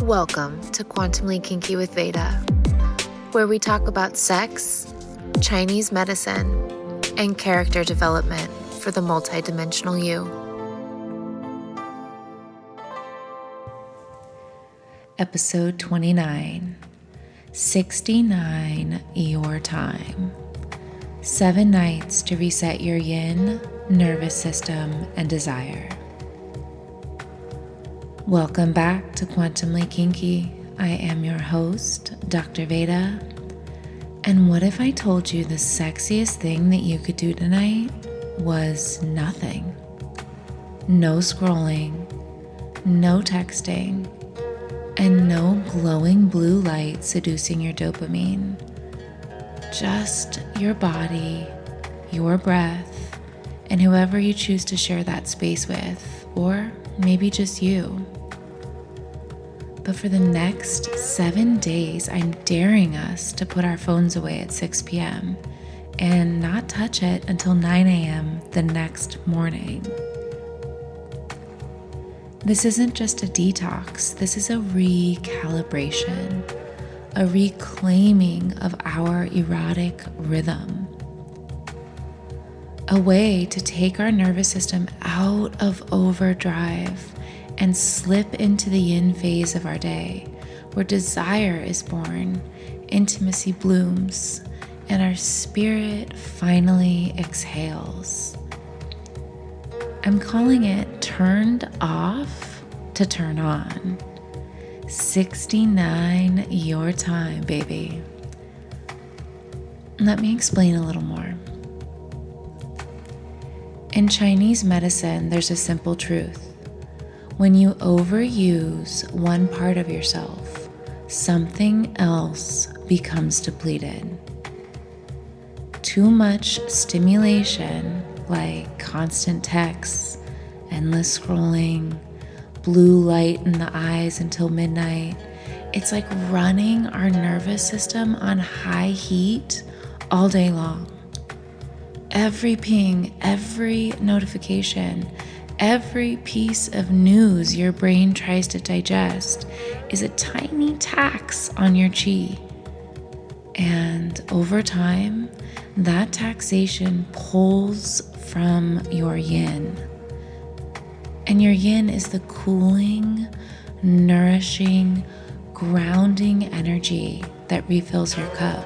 Welcome to Quantumly Kinky with Veda, where we talk about sex, Chinese medicine, and character development for the multidimensional you. Episode 29, 69 Your Time. 7 nights to reset your yin, nervous system, and desire. Welcome back to Quantumly Kinky. I am your host, Dr. Veda. And what if I told you the sexiest thing that you could do tonight was nothing? No scrolling, no texting, and no glowing blue light seducing your dopamine. Just your body, your breath, and whoever you choose to share that space with, or maybe just you. But for the next 7 days, I'm daring us to put our phones away at 6 p.m. and not touch it until 9 a.m. the next morning. This isn't just a detox, this is a recalibration, a reclaiming of our erotic rhythm. A way to take our nervous system out of overdrive and slip into the yin phase of our day, where desire is born, intimacy blooms, and our spirit finally exhales. I'm calling it turned off to turn on. 69 your time, baby. Let me explain a little more. In Chinese medicine, there's a simple truth. When you overuse one part of yourself, something else becomes depleted. Too much stimulation, like constant texts, endless scrolling, blue light in the eyes until midnight, it's like running our nervous system on high heat all day long. Every ping, every notification, every piece of news your brain tries to digest is a tiny tax on your chi. And over time, that taxation pulls from your yin. And your yin is the cooling, nourishing, grounding energy that refills your cup.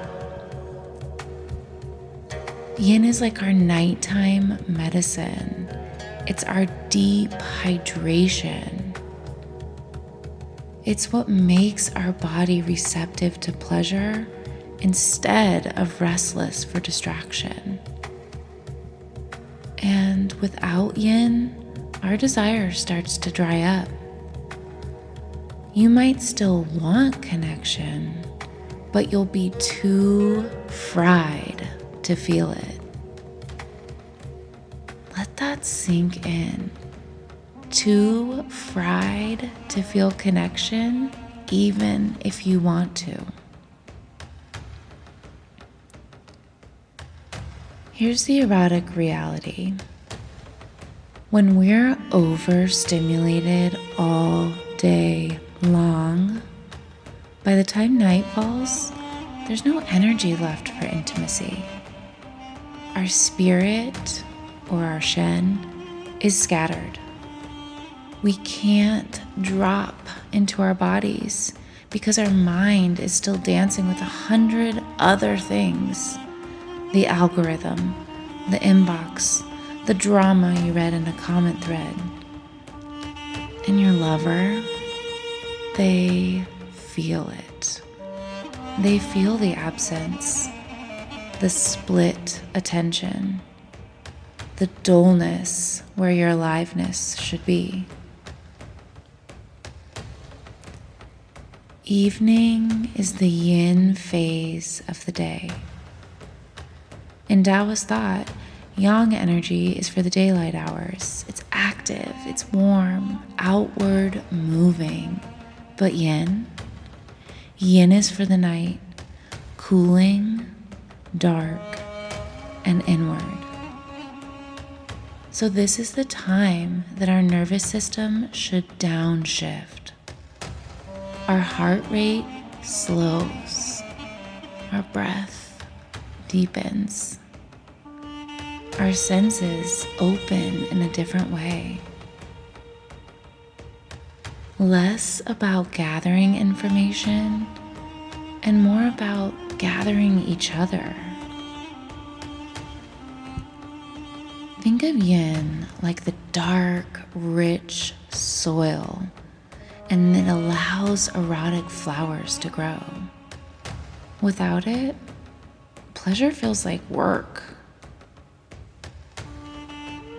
Yin is like our nighttime medicine. It's our deep hydration. It's what makes our body receptive to pleasure instead of restless for distraction. And without yin, our desire starts to dry up. You might still want connection, but you'll be too fried to feel it. Let that sink in. Too fried to feel connection, even if you want to. Here's the erotic reality. When we're overstimulated all day long, by the time night falls, there's no energy left for intimacy. Our spirit, or our shen, is scattered. We can't drop into our bodies because our mind is still dancing with 100 other things. The algorithm, the inbox, the drama you read in a comment thread. And your lover, they feel it. They feel the absence, the split attention, the dullness where your aliveness should be. Evening is the yin phase of the day. In Taoist thought, yang energy is for the daylight hours. It's active, it's warm, outward moving. But yin is for the night, cooling, dark, and inward. So this is the time that our nervous system should downshift. Our heart rate slows. Our breath deepens. Our senses open in a different way. Less about gathering information and more about gathering each other. Think of yin like the dark, rich soil, and it allows erotic flowers to grow. Without it, pleasure feels like work.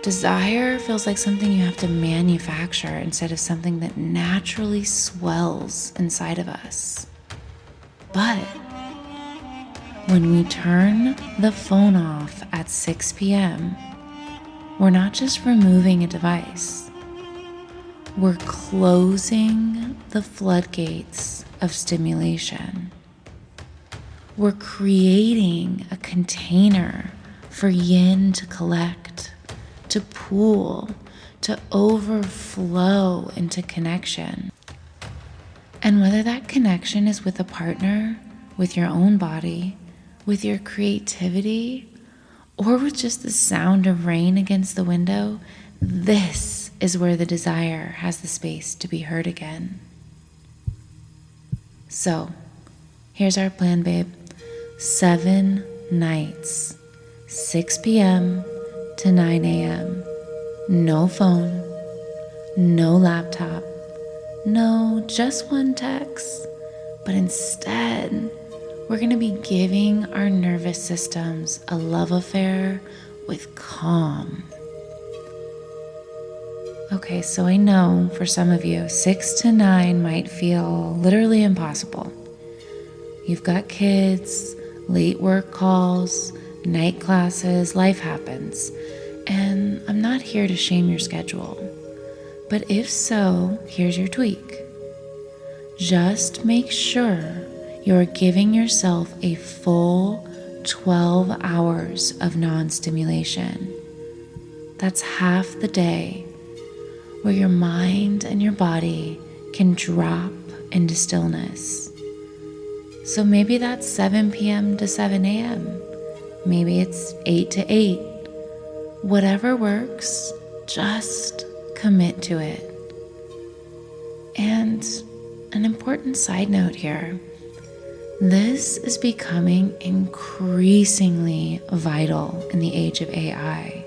Desire feels like something you have to manufacture instead of something that naturally swells inside of us. But when we turn the phone off at 6 p.m., we're not just removing a device. We're closing the floodgates of stimulation. We're creating a container for yin to collect, to pool, to overflow into connection. And whether that connection is with a partner, with your own body, with your creativity, or with just the sound of rain against the window, this is where the desire has the space to be heard again. So, here's our plan, babe. 7 nights, 6 p.m. to 9 a.m. No phone, no laptop, no just one text, but instead, we're going to be giving our nervous systems a love affair with calm. Okay, so I know for some of you, 6 to 9 might feel literally impossible. You've got kids, late work calls, night classes, life happens. And I'm not here to shame your schedule. But if so, here's your tweak. Just make sure you're giving yourself a full 12 hours of non-stimulation. That's half the day where your mind and your body can drop into stillness. So maybe that's 7 p.m. to 7 a.m. Maybe it's 8 to 8. Whatever works, just commit to it. And an important side note here. This is becoming increasingly vital in the age of AI,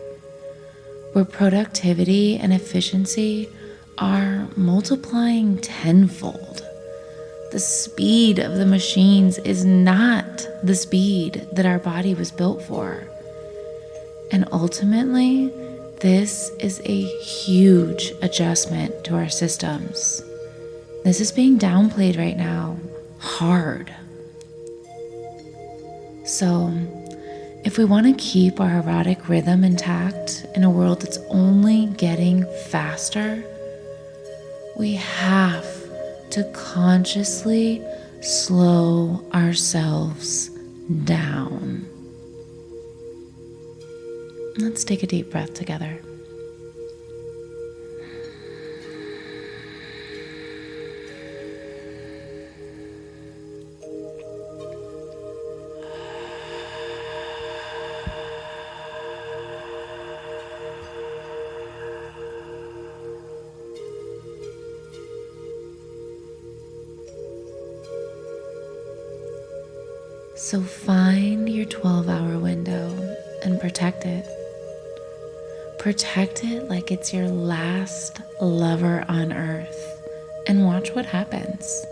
where productivity and efficiency are multiplying tenfold. The speed of the machines is not the speed that our body was built for. And ultimately, this is a huge adjustment to our systems. This is being downplayed right now, hard. So, if we want to keep our erotic rhythm intact in a world that's only getting faster, we have to consciously slow ourselves down. Let's take a deep breath together. So find your 12-hour window and protect it. Protect it like it's your last lover on earth, and watch what happens.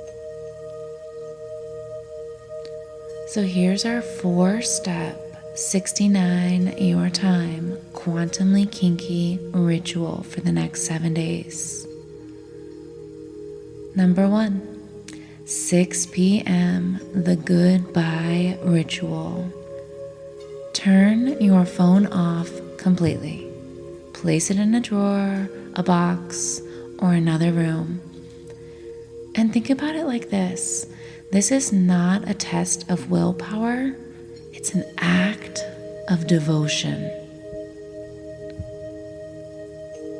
So here's our 4-step 69 your time quantumly kinky ritual for the next 7 days. Number 1. 6 p.m. the goodbye ritual. Turn your phone off completely. Place it in a drawer, a box, or another room. And think about it like this. This is not a test of willpower. It's an act of devotion.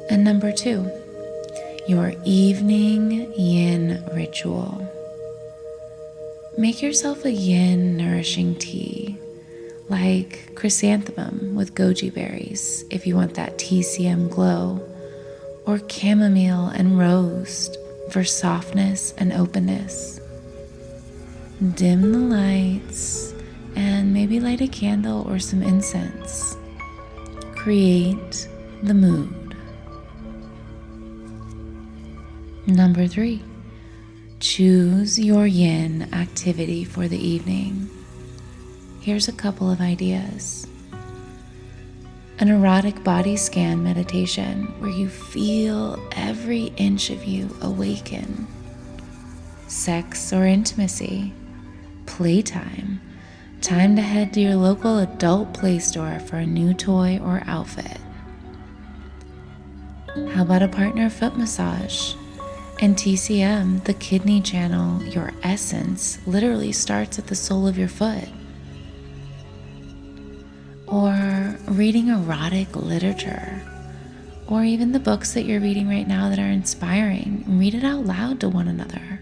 And number 2, your evening yin ritual. Make yourself a yin nourishing tea, like chrysanthemum with goji berries if you want that TCM glow, or chamomile and rose for softness and openness. Dim the lights and maybe light a candle or some incense. Create the mood. Number 3, choose your yin activity for the evening. Here's a couple of ideas. An erotic body scan meditation where you feel every inch of you awaken. Sex or intimacy. Playtime. Time to head to your local adult play store for a new toy or outfit. How about a partner foot massage? In TCM, the kidney channel, your essence, literally starts at the sole of your foot. Or reading erotic literature, or even the books that you're reading right now that are inspiring. Read it out loud to one another.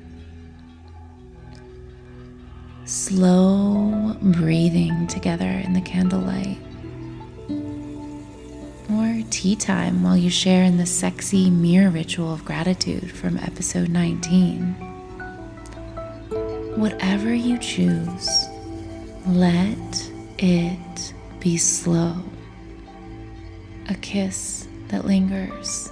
Slow breathing together in the candlelight. Or tea time while you share in the sexy mirror ritual of gratitude from episode 19. Whatever you choose, let it be slow. A kiss that lingers.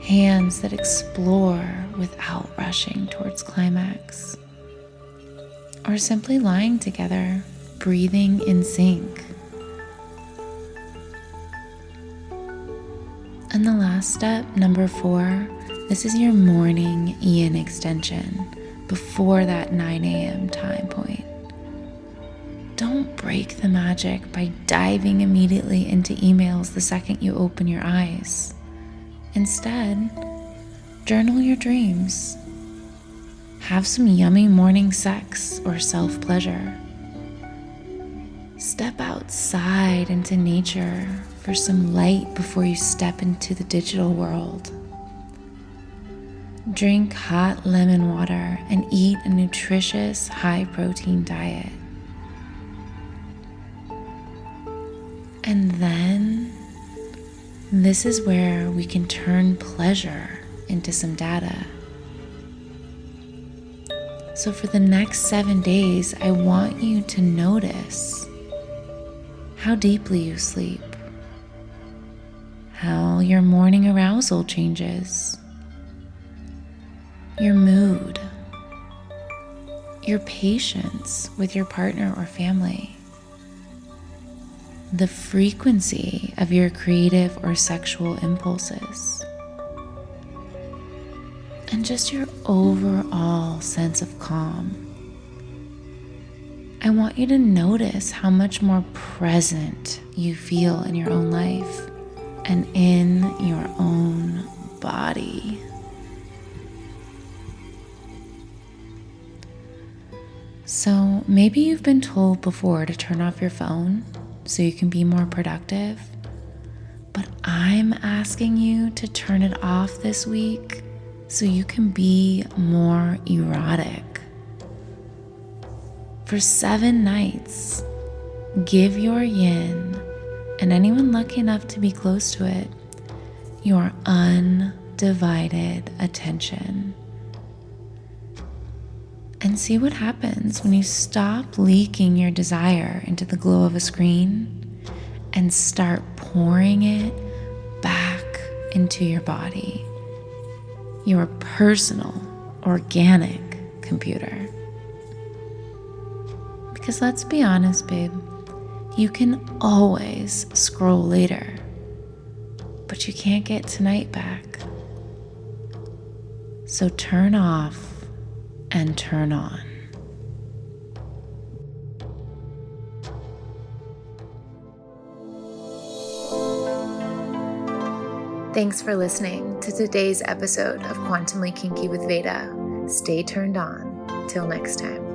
Hands that explore without rushing towards climax. Or simply lying together, breathing in sync. And the last step, number 4, this is your morning yin extension before that 9 a.m. time point. Don't break the magic by diving immediately into emails the second you open your eyes. Instead, journal your dreams. Have some yummy morning sex or self-pleasure. Step outside into nature for some light before you step into the digital world. Drink hot lemon water and eat a nutritious, high-protein diet. And then, this is where we can turn pleasure into some data. So for the next 7 days, I want you to notice how deeply you sleep, how your morning arousal changes, your mood, your patience with your partner or family, the frequency of your creative or sexual impulses, and just your overall sense of calm. I want you to notice how much more present you feel in your own life and in your own body. So maybe you've been told before to turn off your phone so you can be more productive, but I'm asking you to turn it off this week so you can be more erotic. For 7 nights, give your yin, and anyone lucky enough to be close to it, your undivided attention. And see what happens when you stop leaking your desire into the glow of a screen and start pouring it back into your body, your personal, organic computer. Because let's be honest, babe, you can always scroll later, but you can't get tonight back. So turn off and turn on. Thanks for listening to today's episode of Quantumly Kinky with Veda. Stay turned on. Till next time.